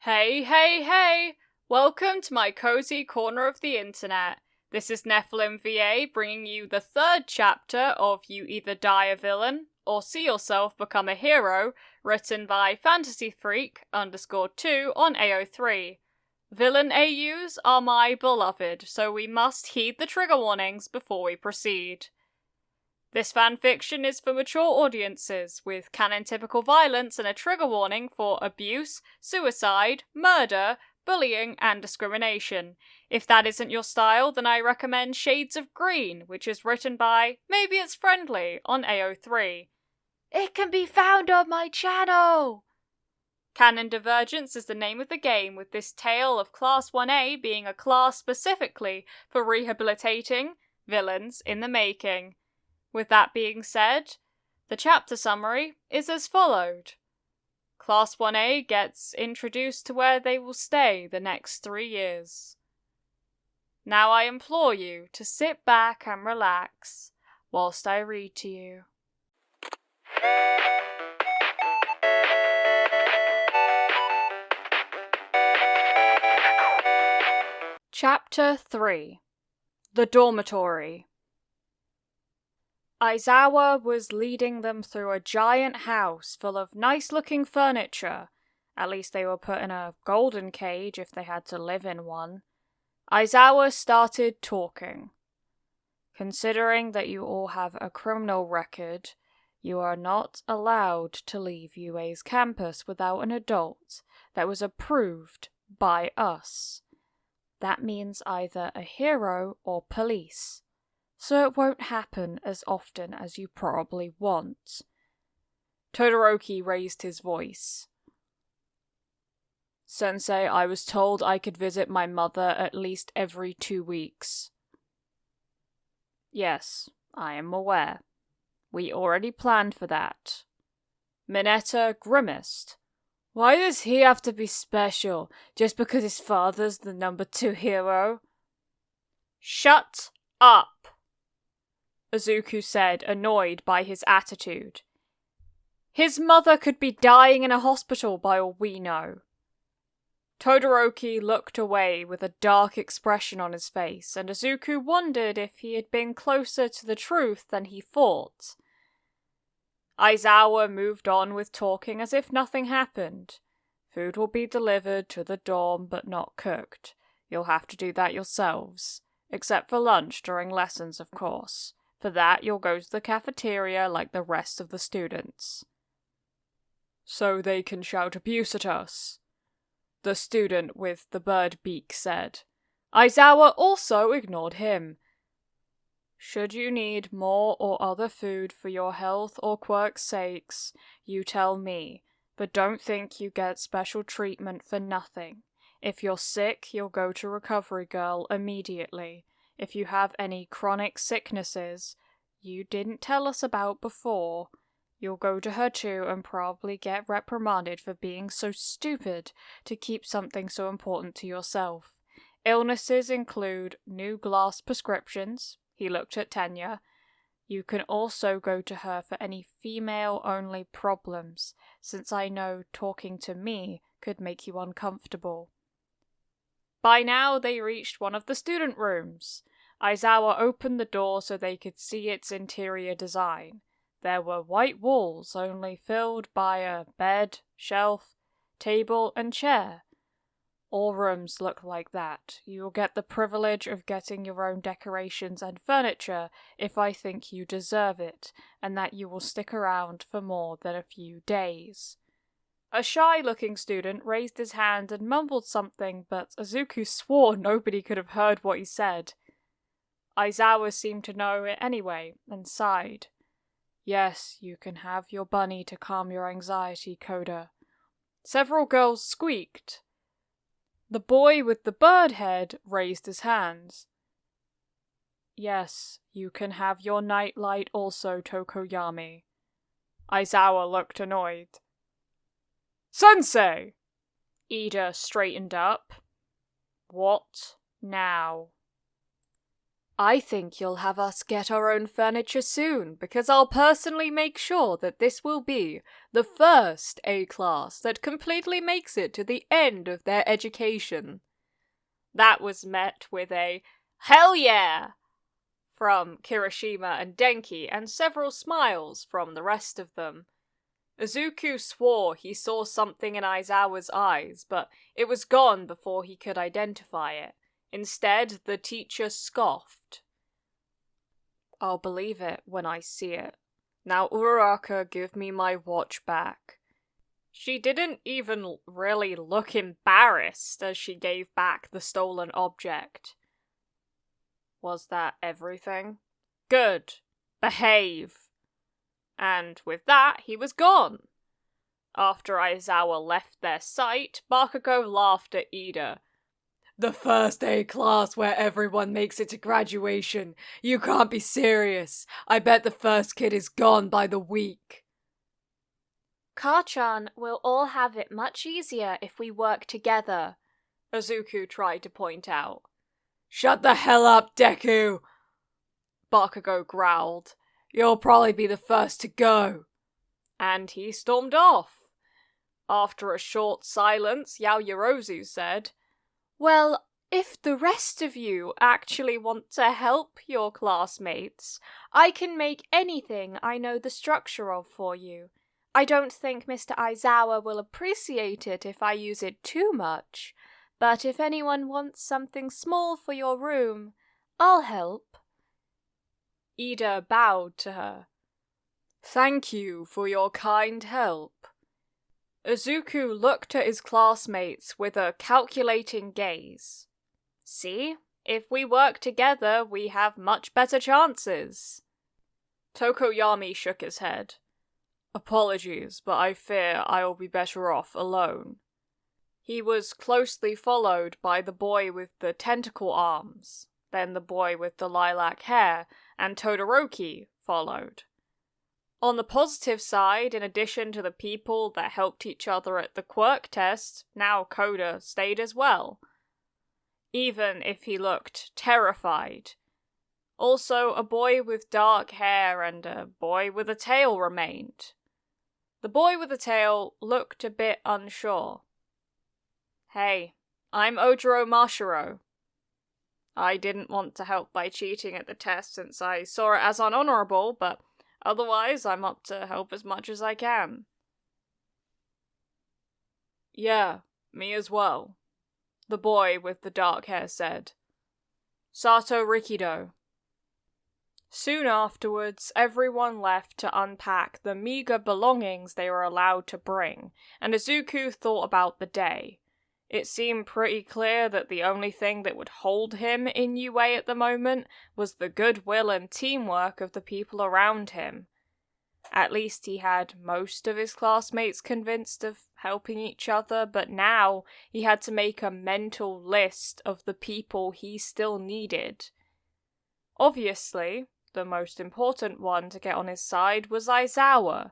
Hey, hey, hey! Welcome to my cozy corner of the internet. This is Nephilim VA bringing you the third chapter of You Either Die a Villain or See Yourself Become a Hero, written by FantasyFreak_2 on AO3. Villain AUs are my beloved, so we must heed the trigger warnings before we proceed. This fanfiction is for mature audiences, with canon-typical violence and a trigger warning for abuse, suicide, murder, bullying, and discrimination. If that isn't your style, then I recommend Shades of Green, which is written by Maybe It's Friendly on AO3. It can be found on my channel! Canon Divergence is the name of the game, with this tale of Class 1A being a class specifically for rehabilitating villains in the making. With that being said, the chapter summary is as followed. Class 1A gets introduced to where they will stay the next 3 years. Now I implore you to sit back and relax whilst I read to you. Chapter 3. The Dormitory. Aizawa was leading them through a giant house full of nice-looking furniture. At least they were put in a golden cage if they had to live in one. Aizawa started talking. Considering that you all have a criminal record, you are not allowed to leave UA's campus without an adult that was approved by us. That means either a hero or police. So it won't happen as often as you probably want. Todoroki raised his voice. Sensei, I was told I could visit my mother at least every 2 weeks. Yes, I am aware. We already planned for that. Mineta grimaced. Why does he have to be special, just because his father's the number 2 hero? Shut up! Izuku said, annoyed by his attitude. His mother could be dying in a hospital by all we know. Todoroki looked away with a dark expression on his face, and Izuku wondered if he had been closer to the truth than he thought. Aizawa moved on with talking as if nothing happened. Food will be delivered to the dorm, but not cooked. You'll have to do that yourselves. Except for lunch during lessons, of course. For that, you'll go to the cafeteria like the rest of the students. So they can shout abuse at us, the student with the bird beak said. Aizawa also ignored him. Should you need more or other food for your health or quirk's sakes, you tell me, but don't think you get special treatment for nothing. If you're sick, you'll go to Recovery Girl immediately. If you have any chronic sicknesses you didn't tell us about before, you'll go to her too and probably get reprimanded for being so stupid to keep something so important to yourself. Illnesses include new glass prescriptions. He looked at Tenya. You can also go to her for any female-only problems, since I know talking to me could make you uncomfortable. By now they reached one of the student rooms. Aizawa opened the door so they could see its interior design. There were white walls, only filled by a bed, shelf, table, and chair. All rooms look like that. You will get the privilege of getting your own decorations and furniture if I think you deserve it, and that you will stick around for more than a few days. A shy-looking student raised his hand and mumbled something, but Izuku swore nobody could have heard what he said. Aizawa seemed to know it anyway, and sighed. Yes, you can have your bunny to calm your anxiety, Coda. Several girls squeaked. The boy with the bird head raised his hands. Yes, you can have your nightlight also, Tokoyami. Aizawa looked annoyed. Sensei! Ida straightened up. What now? I think you'll have us get our own furniture soon, because I'll personally make sure that this will be the first A-class that completely makes it to the end of their education. That was met with a "Hell yeah!" from Kirishima and Denki, and several smiles from the rest of them. Izuku swore he saw something in Aizawa's eyes, but it was gone before he could identify it. Instead, the teacher scoffed. "I'll believe it when I see it. Now, Uraraka, give me my watch back." She didn't even really look embarrassed as she gave back the stolen object. "Was that everything? Good. Behave." And with that, he was gone. After Aizawa left their sight, Bakugo laughed at Ida. "The first A-class where everyone makes it to graduation. You can't be serious. I bet the first kid is gone by the week." "Ka-chan will all have it much easier if we work together," Izuku tried to point out. "Shut the hell up, Deku!" Bakugo growled. "You'll probably be the first to go." And he stormed off. After a short silence, Yaoyorozu said, "Well, if the rest of you actually want to help your classmates, I can make anything I know the structure of for you. I don't think Mr. Aizawa will appreciate it if I use it too much, but if anyone wants something small for your room, I'll help." Ida bowed to her. "Thank you for your kind help." Izuku looked at his classmates with a calculating gaze. "See? If we work together, we have much better chances." Tokoyami shook his head. "Apologies, but I fear I will be better off alone." He was closely followed by the boy with the tentacle arms, then the boy with the lilac hair, and Todoroki followed. On the positive side, in addition to the people that helped each other at the quirk test, now Koda stayed as well. Even if he looked terrified. Also, a boy with dark hair and a boy with a tail remained. The boy with the tail looked a bit unsure. "Hey, I'm Ojiro Mashiro. I didn't want to help by cheating at the test since I saw it as unhonorable, but otherwise I'm up to help as much as I can." "Yeah, me as well," the boy with the dark hair said. "Sato Rikido." Soon afterwards, everyone left to unpack the meager belongings they were allowed to bring, and Izuku thought about the day. It seemed pretty clear that the only thing that would hold him in UA at the moment was the goodwill and teamwork of the people around him. At least he had most of his classmates convinced of helping each other, but now he had to make a mental list of the people he still needed. Obviously, the most important one to get on his side was Aizawa,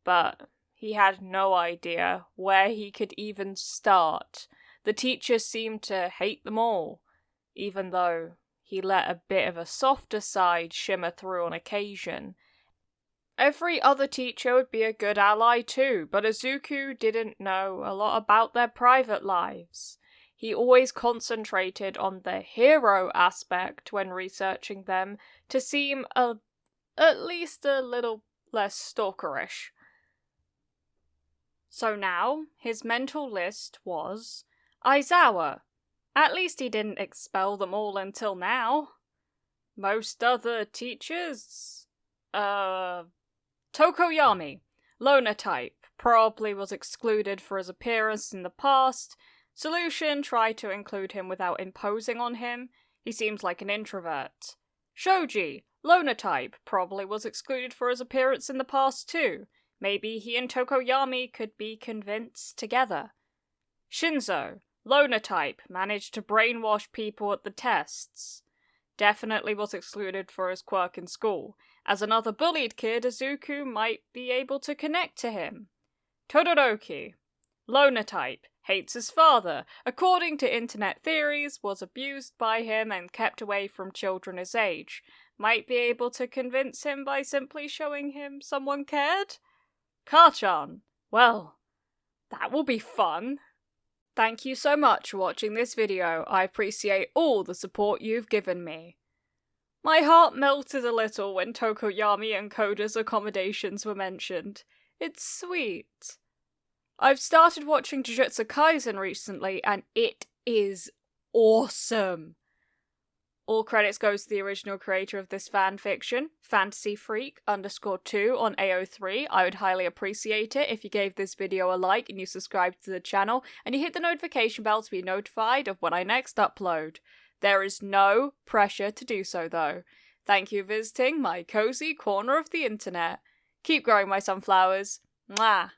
but he had no idea where he could even start. The teacher seemed to hate them all, even though he let a bit of a softer side shimmer through on occasion. Every other teacher would be a good ally too, but Izuku didn't know a lot about their private lives. He always concentrated on the hero aspect when researching them to seem at least a little less stalkerish. So now, his mental list was Aizawa. At least he didn't expel them all until now. Most other teachers? Tokoyami, loner type, probably was excluded for his appearance in the past. Solution tried to include him without imposing on him. He seems like an introvert. Shoji, loner type, probably was excluded for his appearance in the past too. Maybe he and Tokoyami could be convinced together. Shinzo, loner type, managed to brainwash people at the tests. Definitely was excluded for his quirk in school. As another bullied kid, Izuku might be able to connect to him. Todoroki, Loner type, hates his father, according to internet theories, was abused by him and kept away from children his age. Might be able to convince him by simply showing him someone cared? Kachan. Well, that will be fun. Thank you so much for watching this video. I appreciate all the support you've given me. My heart melted a little when Tokoyami and Koda's accommodations were mentioned. It's sweet. I've started watching Jujutsu Kaisen recently, and it is awesome. All credits goes to the original creator of this fanfiction, fantasyfreak_2 on AO3. I would highly appreciate it if you gave this video a like and you subscribed to the channel, and you hit the notification bell to be notified of when I next upload. There is no pressure to do so though. Thank you for visiting my cozy corner of the internet. Keep growing my sunflowers. Mwah.